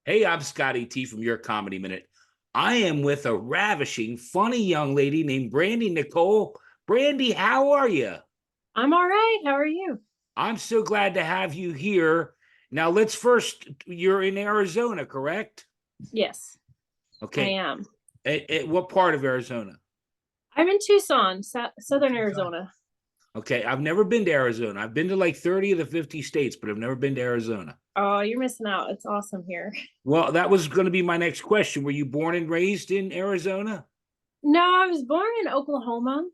Hey, I'm Scotty T from Your Comedy Minute. I am with a ravishing, funny young lady named Brandi Nicole. Brandi, how are you? I'm all right. How are you? I'm so glad to have you here. Now, let's first, you're in Arizona, correct? Yes, I Okay. am. At what part of Arizona? I'm in Tucson, Southern Tucson. Arizona. Okay. I've never been to Arizona. I've been to like 30 of the 50 states, but I've never been to Arizona. Oh, you're missing out. It's awesome here. Well, that was going to be my next question. Were you born and raised in Arizona? No, I was born in Oklahoma,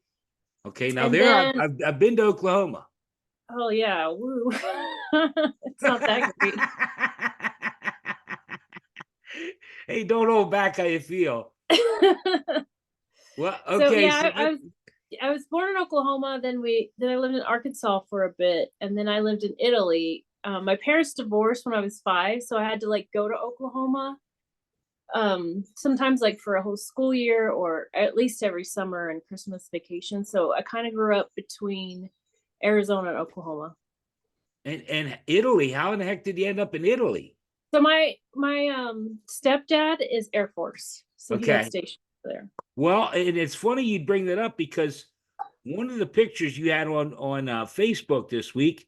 Okay. Now, and there, then I've been to Oklahoma. oh yeah, woo. It's not that great. Hey, don't hold back how you feel. Well, So okay, yeah, so I was born in Oklahoma. Then I lived in Arkansas for a bit, and then I lived in Italy. My parents divorced when I was 5, so I had to like go to Oklahoma sometimes like for a whole school year or at least every summer and Christmas vacation. So I kind of grew up between Arizona and Oklahoma. and Italy. How in the heck did you end up in Italy? So my stepdad is Air Force, so he got Okay. stationed there. Well, and it's funny you'd bring that up because one of the pictures you had on Facebook this week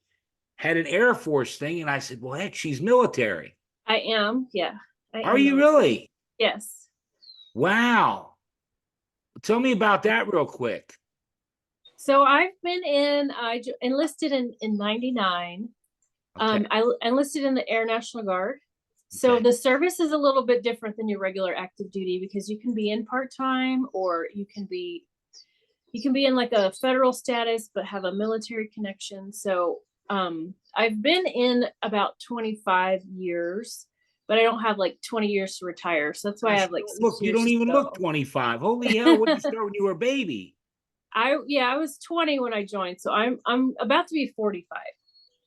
had an Air Force thing, and I said, "Well, heck, she's military." I am, yeah, I Are am you military. really? Yes. Wow. Tell me about that real quick. So I've been in. Enlisted in '99. Okay. I enlisted in the Air National Guard. So Okay. the service is a little bit different than your regular active duty because you can be in part-time or you can be in like a federal status but have a military connection. So I've been in about 25 years, but I don't have like 20 years to retire. So that's why I Gosh, have like six you years don't to even look go. 25. Holy hell, what did you start when you were a baby? I was 20 when I joined, so I'm about to be 45.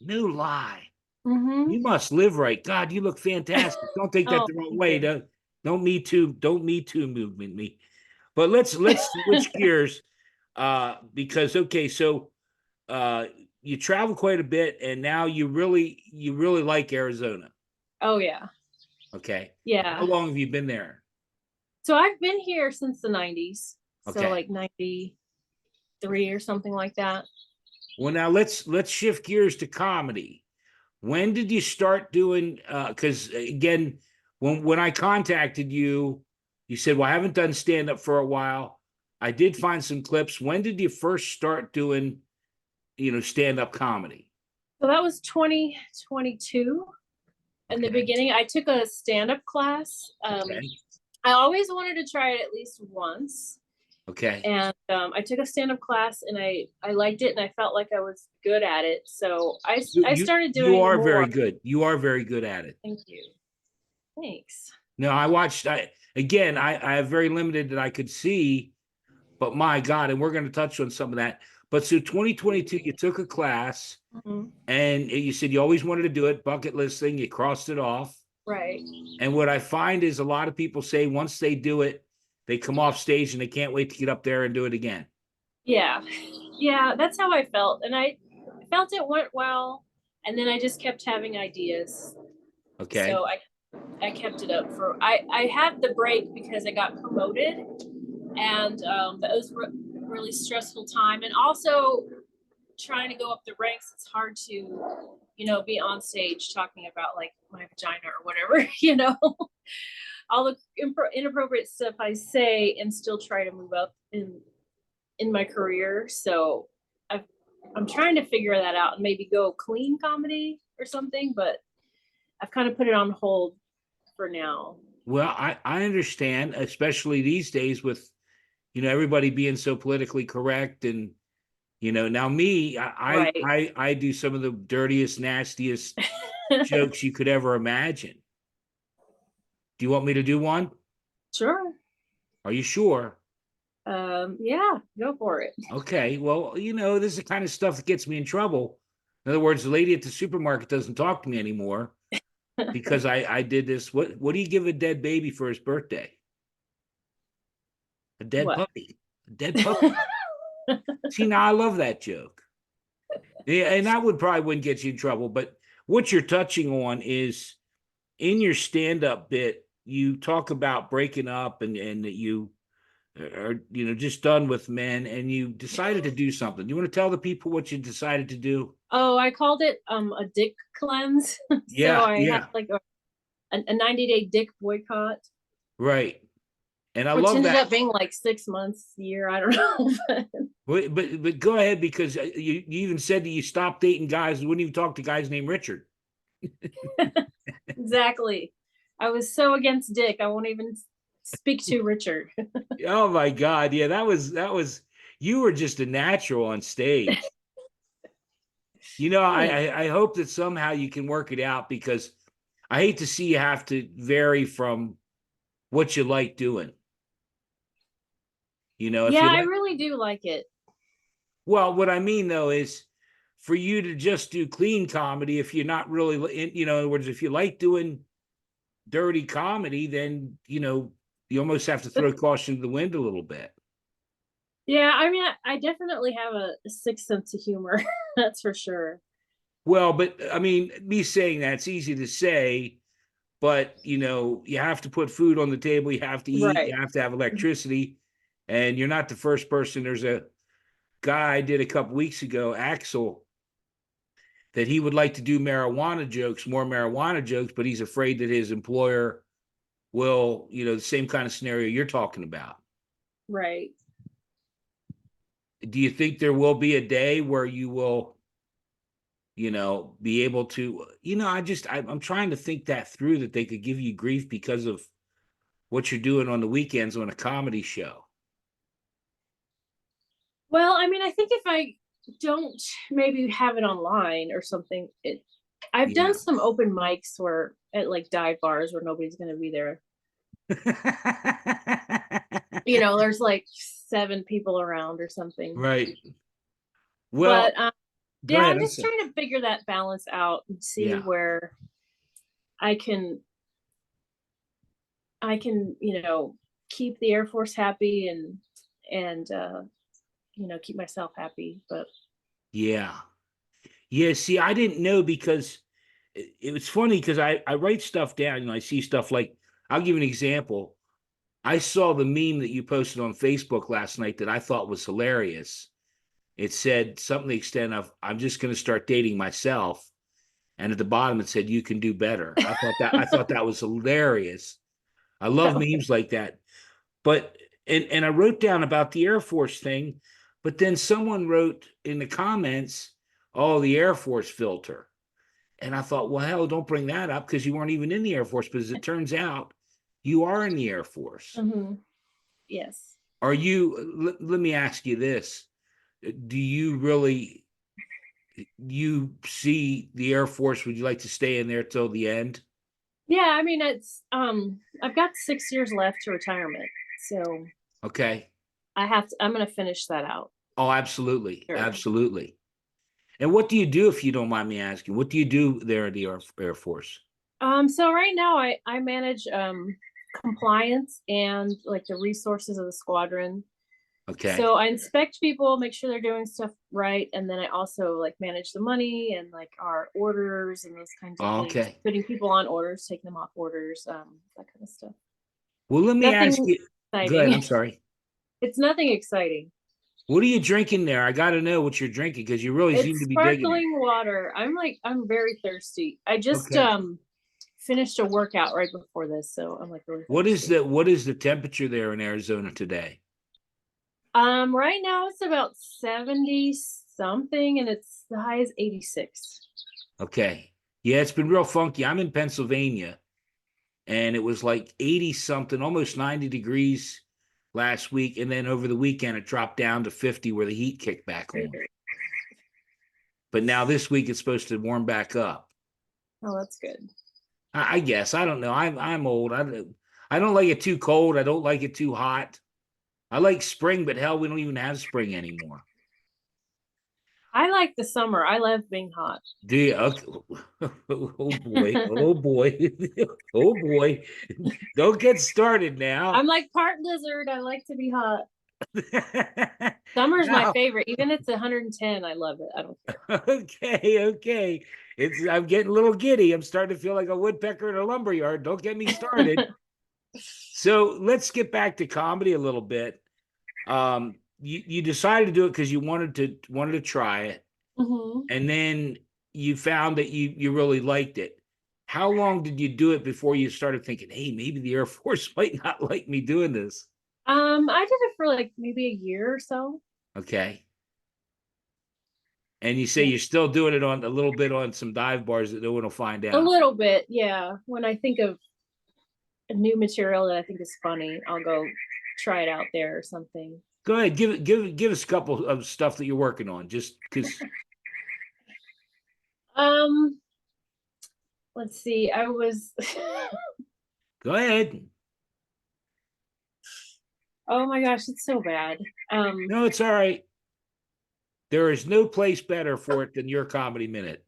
No lie. Mm-hmm. You must live right. God, you look fantastic. Don't take that Oh, the wrong thank way. you. Don't me too. Don't me too movement me. But let's switch gears. Because okay, so uh you travel quite a bit and now you really like Arizona. Oh yeah. Okay. How Yeah. long have you been there? So I've been here since the 90s. So Okay. like 93 or something like that. Well, now let's shift gears to comedy. When did you start doing because again, when I contacted you, you said, "Well, I haven't done stand up for a while." I did find some clips. When did you first start doing, stand up comedy? So that was 2022. In the Okay. beginning, I took a stand-up class. Okay. I always wanted to try it at least once. Okay. And I took a stand-up class and I liked it and I felt like I was good at it. So You I you started you doing are more. very good. You are very good at it. Thank you. Thanks. No, I watched I have very limited that I could see, but my God, and we're going to touch on some of that. But so 2022, you took a class Mhm. and you said you always wanted to do it, bucket list thing, you crossed it off. Right. And what I find is a lot of people say once they do it, they come off stage and they can't wait to get up there and do it again. Yeah. Yeah, that's how I felt. And I felt it went well. And then I just kept having ideas. Okay. So I kept it up for I had the break because I got promoted, and that was really stressful time, and also trying to go up the ranks. It's hard to be on stage talking about like my vagina or whatever, all the inappropriate stuff I say, and still try to move up in my career. So I've, I'm trying to figure that out and maybe go clean comedy or something, but I've kind of put it on hold for now. Well, I understand, especially these days with, everybody being so politically correct. And, now me, Right. I do some of the dirtiest, nastiest jokes you could ever imagine. Do you want me to do one? Sure. Are you sure? Yeah, go for it. Okay. Well, this is the kind of stuff that gets me in trouble. In other words, the lady at the supermarket doesn't talk to me anymore because I did this. What do you give a dead baby for his birthday? A dead What? puppy. A dead puppy. See, now I love that joke. Yeah, and that would probably wouldn't get you in trouble. But what you're touching on is in your stand-up bit, you talk about breaking up and that you are, just done with men, and you decided to do something. You want to tell the people what you decided to do? Oh, I called it a dick cleanse. So Yeah, I had yeah, like a 90-day dick boycott, right. And I which love ended that. up being like 6 months, year, I don't know. But go ahead, because you even said that you stopped dating guys. You wouldn't even talk to guys named Richard. Exactly. I was so against dick. I won't even speak to Richard. Oh my God. Yeah, that was you were just a natural on stage. Thanks. I hope that somehow you can work it out, because I hate to see you have to vary from what you like doing. If Yeah, you I like, really do like it. well, what I mean though is for you to just do clean comedy, if you're not really, in other words, if you like doing dirty comedy, then, you almost have to throw caution to the wind a little bit. Yeah, I mean, I definitely have a sixth sense of humor. That's for sure. Well, but I mean, me saying that's easy to say, but you have to put food on the table, you have to eat, Right. you have to have electricity, and you're not the first person. There's a guy I did a couple weeks ago, Axel, that he would like to do more marijuana jokes, but he's afraid that his employer will, the same kind of scenario you're talking about. Right. Do you think there will be a day where you will, be able to, I'm trying to think that through, that they could give you grief because of what you're doing on the weekends on a comedy show. Well, I mean, I think if I don't maybe have it online or something, I've done Yeah. some open mics where at like dive bars where nobody's going to be there. There's like 7 people around or something. Right. Well, But go yeah, ahead. I'm I'm just sorry. trying to figure that balance out and see Yeah. where I can keep the Air Force happy and keep myself happy. But Yeah. Yeah. See, I didn't know, because it was funny, because I write stuff down. I see stuff like, I'll give you an example. I saw the meme that you posted on Facebook last night that I thought was hilarious. It said something to the extent of, I'm just going to start dating myself. And at the bottom it said, you can do better. I thought that was hilarious. I love memes like that. But and I wrote down about the Air Force thing, but then someone wrote in the comments, oh, the Air Force filter. And I thought, well, hell, don't bring that up, because you weren't even in the Air Force. But as it turns out, you are in the Air Force. mhm, yes. Are you, let me ask you this. Do you really, you see the Air Force? Would you like to stay in there till the end? Yeah, I mean I've got 6 years left to retirement. So Okay. I'm gonna finish that out. Oh, absolutely. Sure. Absolutely. And what do you do, if you don't mind me asking? What do you do there at the Air Force? So right now I manage compliance and like the resources of the squadron. Okay. So I inspect people, make sure they're doing stuff right, and then I also like manage the money and like our orders and those kinds of Oh, things, okay. putting people on orders, taking them off orders, that kind of stuff. Well, let me ask Nothing you. Go ahead. exciting. I'm sorry. It's nothing exciting. What are you drinking there? I got to know what you're drinking, because you really seem It's to be digging it. sparkling water. I'm very thirsty. I just Okay. finished a workout right before this, so I'm like really What is thirsty. the temperature there in Arizona today? Right now it's about 70 something and it's the high is 86. Okay. Yeah, it's been real funky. I'm in Pennsylvania, and it was like 80 something, almost 90 degrees last week. And then over the weekend, it dropped down to 50, where the heat kicked back on. But now this week, it's supposed to warm back up. Oh, that's good. I guess. I don't know. I'm old. I don't like it too cold. I don't like it too hot. I like spring, but hell, we don't even have spring anymore. I like the summer. I love being hot. Do you? Okay. Oh boy. Oh boy. Oh boy. Don't get started now. I'm like part lizard. I like to be hot. Summer's my Now, favorite. Even if it's 110, I love it. I don't care. okay. I'm getting a little giddy. I'm starting to feel like a woodpecker in a lumber yard. Don't get me started. So let's get back to comedy a little bit. You decided to do it because you wanted to try it, Hmm. and then you found that you really liked it. How long did you do it before you started thinking, hey, maybe the Air Force might not like me doing this? I did it for like maybe a year or so. Okay. And you say Yeah. you're still doing it on a little bit on some dive bars that no one will find A out. little bit, yeah. When I think of a new material that I think is funny, I'll go try it out there or something. Go ahead, give us a couple of stuff that you're working on, just because. Um, let's see. I was Go ahead. oh my gosh, it's so bad. No, it's all right. There is no place better for it than your comedy minute.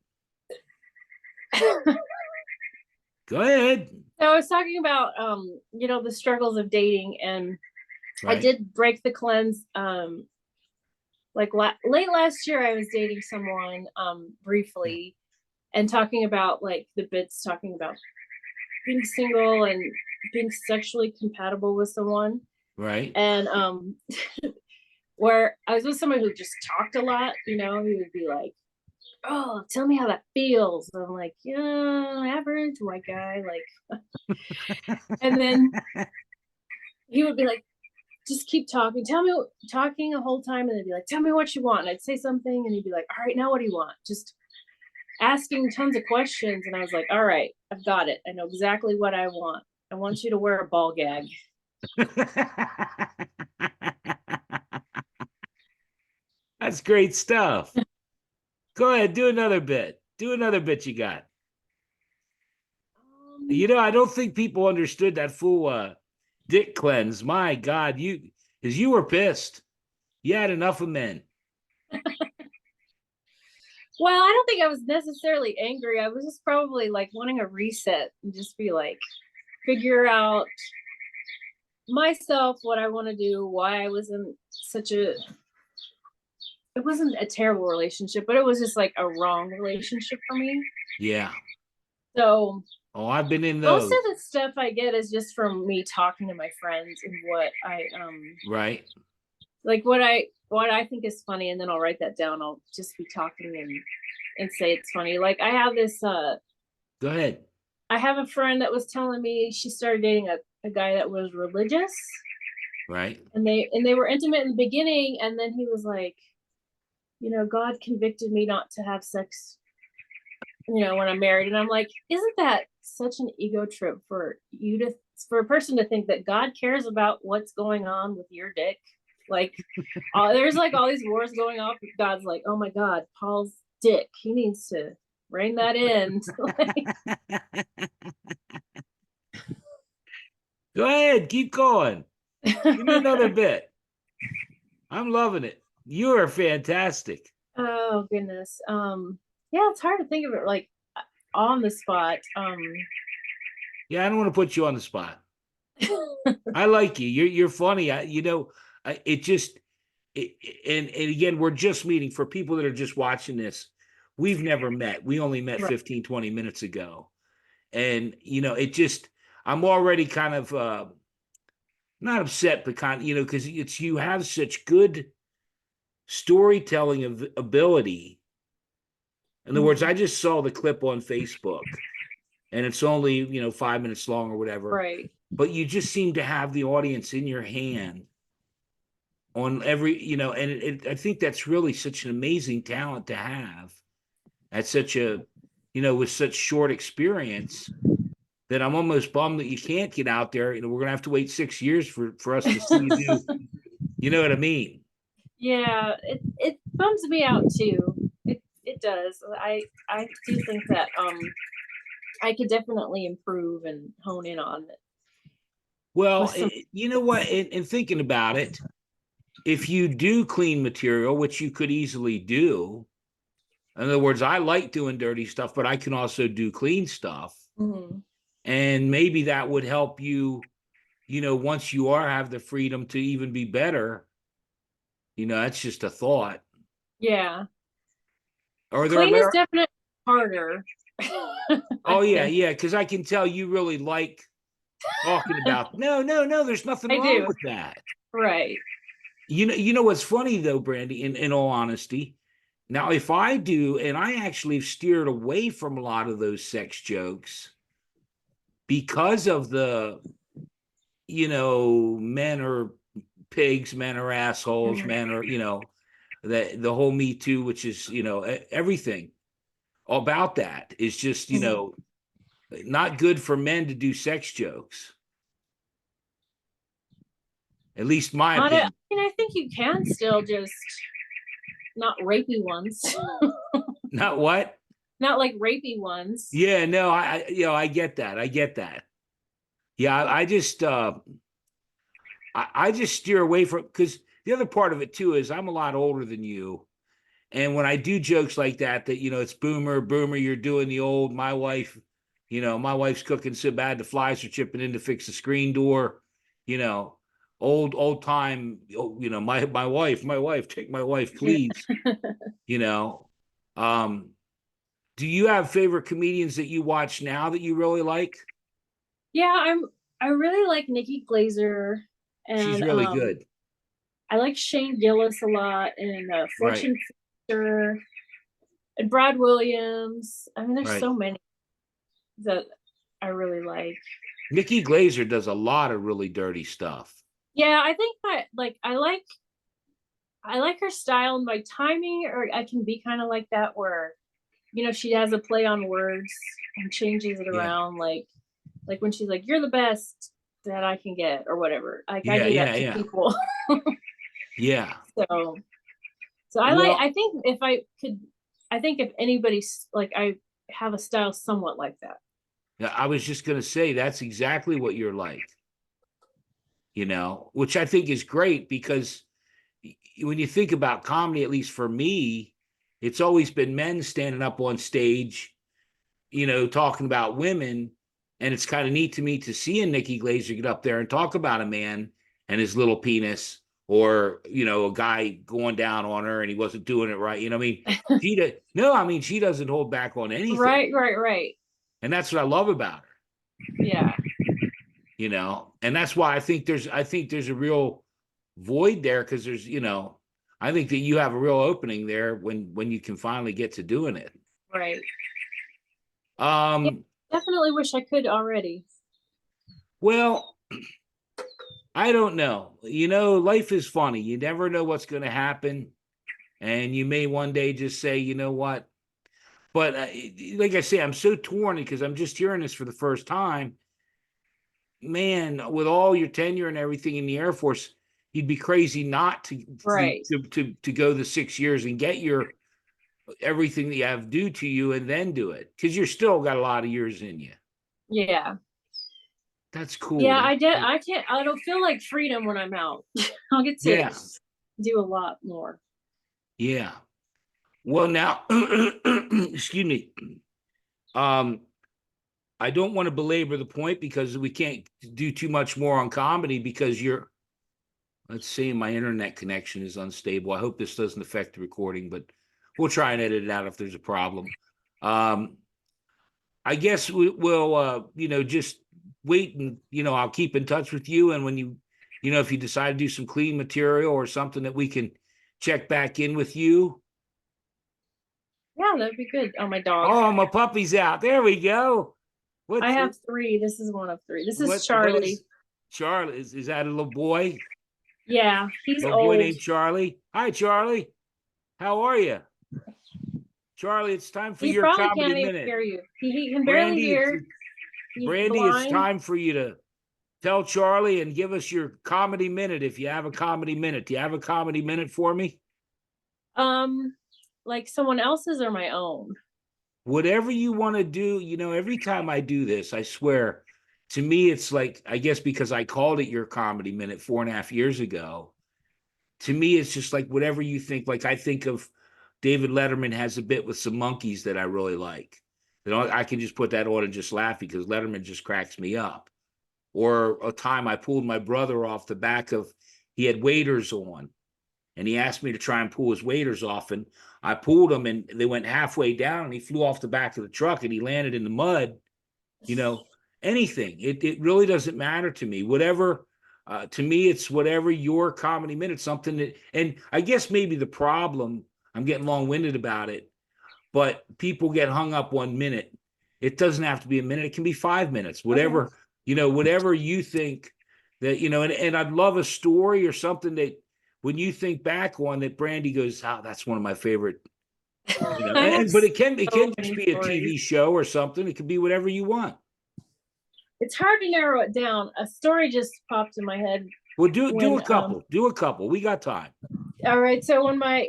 Go ahead. So I was talking about the struggles of dating, and I Right. did break the cleanse. Like late last year, I was dating someone briefly, and talking about like the bits, talking about being single and being sexually compatible with someone, Right. and where I was with someone who just talked a lot. He would be like, "Oh, tell me how that feels." And I'm like, "Yeah, average white guy." Like, and then he would be like, just keep talking. Talking the whole time, and they'd be like, "Tell me what you want." And I'd say something, and he'd be like, "All right, now what do you want?" Just asking tons of questions, and I was like, "All right, I've got it. I know exactly what I want. I want you to wear a ball gag." That's great stuff. Go ahead, do another bit. Do another bit you got. Um, I don't think people understood that full dick cleanse. My God, because you were pissed. You had enough of men. well, I don't think I was necessarily angry. I was just probably like wanting a reset and just be like, figure out myself, what I want to do, why I was in such a it wasn't a terrible relationship, but it was just like a wrong relationship for me. Yeah. So Oh, I've been in most of those. the stuff I get is just from me talking to my friends and what I Right. like what I think is funny, and then I'll write that down. I'll just be talking and say it's funny. Like Go ahead. I have a friend that was telling me she started dating a guy that was religious, Right. and they were intimate in the beginning, and then he was like, God convicted me not to have sex, when I'm married. And I'm like, isn't that such an ego trip for a person to think that God cares about what's going on with your dick? Like, there's like all these wars going off. God's like, oh my God, Paul's dick. He needs to rein that in. Go ahead. Keep going. Give me another bit. I'm loving it. You are fantastic. Oh goodness. Yeah, it's hard to think of it like on the spot. Yeah, I don't want to put you on the spot. I like you. You're funny. It just it, and again, we're just meeting for people that are just watching this. We've never met. We only met Right. 15, 20 minutes ago. And it just I'm already kind of not upset, but kind of, because you have such good storytelling of ability. In other words, Mhm. I just saw the clip on Facebook and it's only, 5 minutes long or whatever, Right. but you just seem to have the audience in your hand on every, and I think that's really such an amazing talent to have at such a, with such short experience that I'm almost bummed that you can't get out there. We're gonna have to wait 6 years for us to see you do. You know what I mean? Yeah, it bums me out too. It does. I do think that I could definitely improve and hone in on it with Well, some. you know what? In thinking about it, if you do clean material, which you could easily do, in other words, I like doing dirty stuff, but I can also do clean stuff, Mhm. and maybe that would help you. Once you have the freedom to even be better, That's just a thought. Yeah. Are there Clean is Amer- definitely harder. I Oh yeah, think. yeah, because I can tell you really like talking about. No, no, no. There's nothing I wrong do. with that. Right. You know what's funny though, Brandy, in all honesty. Now, if I do, and I actually have steered away from a lot of those sex jokes because of men are pigs, men are assholes, Mhm. men are, the whole Me Too, which is, everything about that is just, Mhm. not good for men to do sex jokes. At least my Not a, I opinion. mean, I think you can still just not rapey ones. Not what? Not like rapey ones. Yeah, no, I get that. I get that. Yeah, I just steer away from, because the other part of it too is I'm a lot older than you. And when I do jokes like that, it's boomer, you're doing the old, my wife's cooking so bad the flies are chipping in to fix the screen door, you know, old time, my wife, take my wife, please. You know. Um, do you have favorite comedians that you watch now that you really like? Yeah, I really like Nikki Glazer, She's and really good. I like Shane Gillis a lot, and Right, Fortune Feature, and Brad Williams. I mean, there's right. so many that I really like. Nikki Glazer does a lot of really dirty stuff. Yeah, I think I like her style and my timing, or I can be kind of like that where, she has a play on words and changes it Yeah, around, like when she's like, "You're the best that I can get," or whatever. Like I yeah, do yeah, that to yeah, people. yeah. So Well, I think if anybody's like, I have a style somewhat like that. yeah, I was just gonna say that's exactly what you're like, which I think is great because when you think about comedy, at least for me, it's always been men standing up on stage, talking about women. And it's kind of neat to me to see a Nikki Glazer get up there and talk about a man and his little penis, or, a guy going down on her and he wasn't doing it right. I mean, she doesn't hold back on anything. Right, right, right. And that's what I love about her, Yeah, and that's why I think there's a real void there, because I think that you have a real opening there when you can finally get to doing it. right. Yeah, Um, definitely wish I could already. well, I don't know. Life is funny. You never know what's going to happen, and you may one day just say, you know what? But like I say, I'm so torn because I'm just hearing this for the first time. Man, with all your tenure and everything in the Air Force, you'd be crazy not Right. to go the 6 years and get your everything that you have due to you and then do it, because you're still got a lot of years in you. Yeah. That's cool. Yeah, That's cool. I can't, I don't feel like freedom when I'm out. I'll get to Yeah, do a lot more. yeah. Well, now, excuse me. Um, I don't want to belabor the point because we can't do too much more on comedy because let's see, my internet connection is unstable. I hope this doesn't affect the recording, but we'll try and edit it out if there's a problem. Um, I guess will just wait, and I'll keep in touch with you. And when if you decide to do some clean material or something, that we can check back in with you. Yeah, that'd be good. Oh, my dog. Oh, my puppy's out. There we go. I What's have three. This is one of three. This is what is Charlie. Charlie? Is that a little boy? Yeah, he's Little boy old. named Charlie. Hi, Charlie. How are you? Charlie, it's time for He your probably comedy can't even minute. hear you. He can barely Brandy, hear. He's It's blind. time for you to tell Charlie and give us your comedy minute if you have a comedy minute. Do you have a comedy minute for me? Like someone else's or my own? Whatever you want to do. Every time I do this, I swear, to me, it's like, I guess because I called it your comedy minute 4.5 years ago. To me, it's just like whatever you think. Like, I think of David Letterman has a bit with some monkeys that I really like. I can just put that on and just laugh because Letterman just cracks me up. Or a time I pulled my brother off the back of, he had waders on, and he asked me to try and pull his waders off, and I pulled him, and they went halfway down, and he flew off the back of the truck, and he landed in the mud. You know, anything. It really doesn't matter to me. Whatever. To me, it's whatever your comedy minute, something that, and I guess maybe the problem, I'm getting long-winded about it, but people get hung up 1 minute. It doesn't have to be a minute. It can be 5 minutes, whatever, Okay. whatever you think that, and I'd love a story or something that when you think back on that, Brandi goes, oh, that's one of my favorite, I have but it can so just many be a stories. TV show or something. It could be whatever you want. It's hard to narrow it down. A story just popped in my head. Well, do when, a couple. Do a couple. We got time. All right. So when my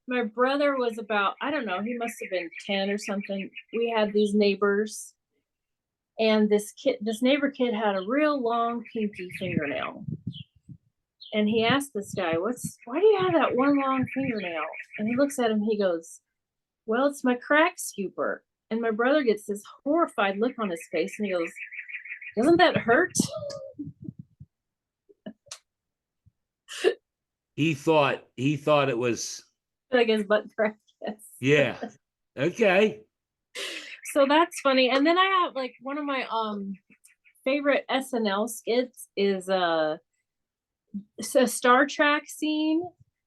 my brother was about, I don't know, he must have been 10 or something. We had these neighbors, and this neighbor kid had a real long pinky fingernail. And he asked this guy, why do you have that one long fingernail? And he looks at him, he goes, well, it's my crack scooper. And my brother gets this horrified look on his face, and he goes, doesn't that hurt? He thought it was, Like his butt crack. Yes. yeah. Okay. So that's funny. And then I have like one of my favorite SNL skits is it's a Star Trek scene,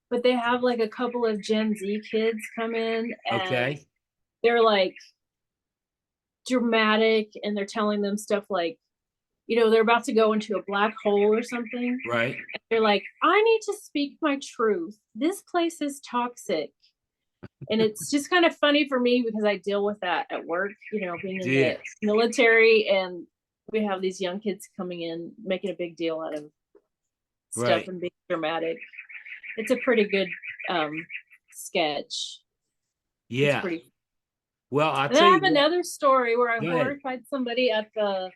but they have like a couple of Gen Z kids come in, and Okay. they're like dramatic, and they're telling them stuff like, they're about to go into a black hole or something. Right. They're like, I need to speak my truth. This place is toxic. And it's just kind of funny for me because I deal with that at work, being in the military, and we have these young kids coming in, making a big deal out of stuff, right, and being dramatic. It's a pretty good sketch. Yeah. Pretty... Well, I have another story where I horrified somebody at the.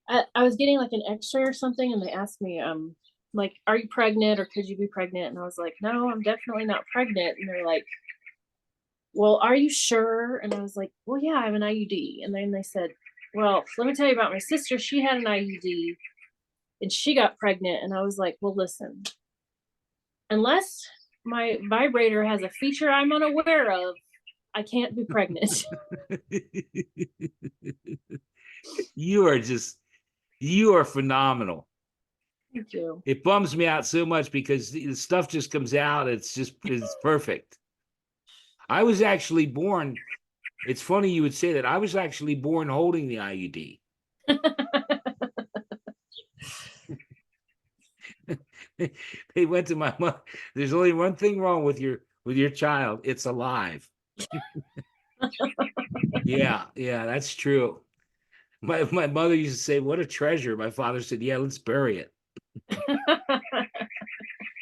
I was getting like an X-ray or something, and they asked me, like, are you pregnant, or could you be pregnant? And I was like, no, I'm definitely not pregnant. And they're like, well, are you sure? And I was like, well, yeah, I have an IUD. And then they said, well, let me tell you about my sister. She had an IUD and she got pregnant. And I was like, well, listen, unless my vibrator has a feature I'm unaware of, I can't be pregnant. You are phenomenal. Thank you. It bums me out so much because the stuff just comes out. It's perfect. I was actually born. It's funny you would say that. I was actually born holding the IUD. They went to my mother. There's only one thing wrong with your child. It's alive. Yeah, that's true. My mother used to say, "What a treasure." My father said, "Yeah, let's bury it."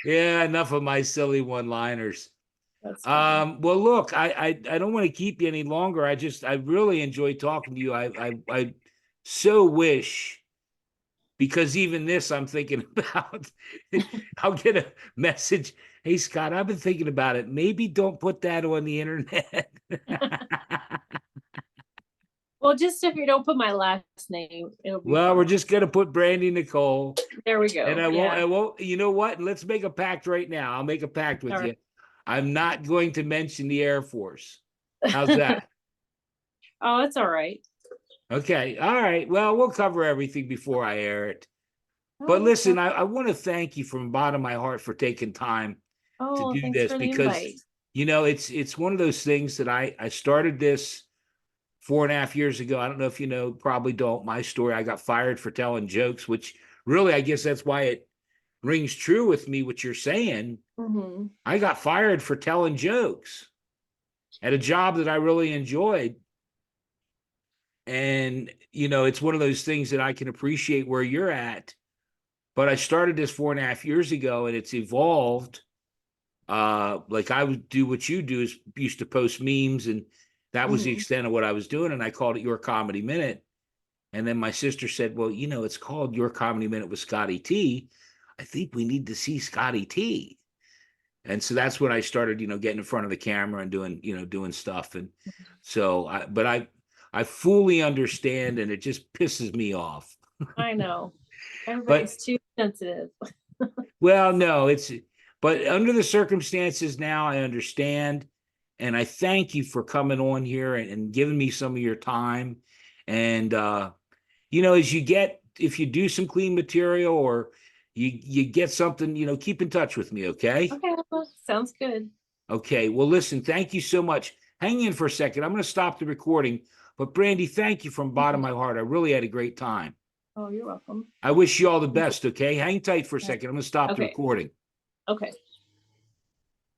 Yeah, enough of my silly one-liners. Well, look, I don't want to keep you any longer. I really enjoyed talking to you. I so wish, because even this I'm thinking about. I'll get a message. Hey, Scott, I've been thinking about it. Maybe don't put that on the internet. Well, just if you don't put my last name, it'll be well, fine. we're just gonna put Brandi Nicole. There we go. And I won't. You know what? Let's make a pact right now. I'll make a pact with you. I'm not going to mention the Air Force. How's that? Oh, it's all right. Okay. All right. Well, we'll cover everything before I air it. But listen, I want to thank you from the bottom of my heart for taking time to do this, because it's one of those things that I started this 4.5 years ago. I don't know if you know, probably don't, my story. I got fired for telling jokes, which really, I guess that's why it rings true with me, what you're saying. Mm-hmm. I got fired for telling jokes at a job that I really enjoyed. And, it's one of those things that I can appreciate where you're at. But I started this 4.5 years ago, and it's evolved. Like I would do what you do, is used to post memes, and that was the extent of what I was doing. And I called it Your Comedy Minute. And then my sister said, well, it's called Your Comedy Minute with Scotty T. I think we need to see Scotty T. And so that's when I started, getting in front of the camera and doing stuff. And so, I fully understand, and it just pisses me off. I know. Everybody's too sensitive. Well, no, but under the circumstances now, I understand. And I thank you for coming on here and giving me some of your time. And, as if you do some clean material or you get something, keep in touch with me. Okay. Okay, well, sounds good. Okay. Well, listen, thank you so much. Hang in for a second. I'm going to stop the recording. But Brandi, thank you from the bottom of my heart. I really had a great time. Oh, you're welcome. I wish you all the best. Okay. Hang tight for a second. I'm going to stop the Okay. recording. Okay.